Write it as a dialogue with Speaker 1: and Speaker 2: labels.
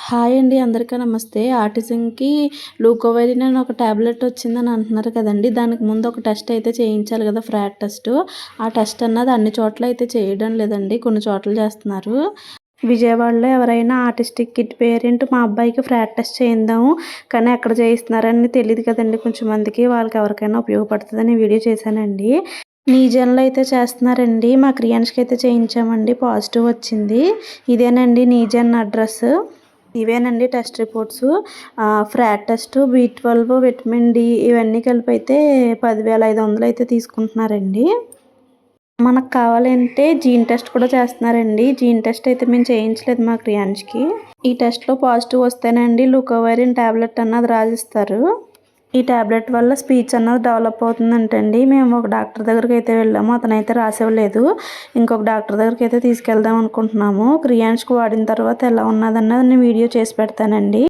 Speaker 1: Hi అండి. అందరికీ నమస్తే. ఆటిజంకి లూకోవైరిన్ అని ఒక టాబ్లెట్ వచ్చిందని అంటున్నారు కదండీ! దానికి ముందు ఒక టెస్ట్ అయితే చేయించాలి కదా! ఫ్రాట్ టెస్ట్. ఆ టెస్ట్ అన్నది అన్ని చోట్ల అయితే చేయడం లేదండి. కొన్ని చోట్ల చేస్తున్నారు. విజయవాడలో ఎవరైనా ఆటిస్టిక్ కిడ్ పేరెంట్ మా అబ్బాయికి ఫ్రాట్ టెస్ట్ చేయిందాము, కానీ ఎక్కడ చేయిస్తున్నారని తెలీదు కదండీ కొంచెం మందికి. వాళ్ళకి ఎవరికైనా ఉపయోగపడుతుందని వీడియో చేశానండి. నీజన్‌లో అయితే చేస్తున్నారండి. మా క్రియాన్స్‌కి అయితే చేయించామండి. పాజిటివ్ వచ్చింది. ఇదేనండి నీజన్ అడ్రస్. ఇవేనండి టెస్ట్ రిపోర్ట్స్. ఫ్రాట్ టెస్ట్, బి12, విటమిన్ డి ఇవన్నీ కలిపి అయితే 10,500 అయితే తీసుకుంటున్నారండి. మనకు కావాలంటే జీన్ టెస్ట్ కూడా చేస్తున్నారండి. జీన్ టెస్ట్ అయితే మేము చేయించలేదు మా క్రియాన్స్‌కి. ఈ టెస్ట్‌లో పాజిటివ్ వస్తేనండి లూకోవైరిన్ టాబ్లెట్ అన్నది రాసిస్తారు. ఈ టాబ్లెట్ వల్ల స్పీచ్ అన్నది డెవలప్ అవుతుందంటండి. మేము ఒక డాక్టర్ దగ్గరికి అయితే వెళ్ళాము. అతనైతే రాసివ్వలేదు. ఇంకొక డాక్టర్ దగ్గరికి అయితే తీసుకెళ్దాం అనుకుంటున్నాము. క్రియాన్స్‌కి వాడిన తర్వాత ఎలా ఉన్నదన్నది నేను వీడియో చేసి పెడతానండి.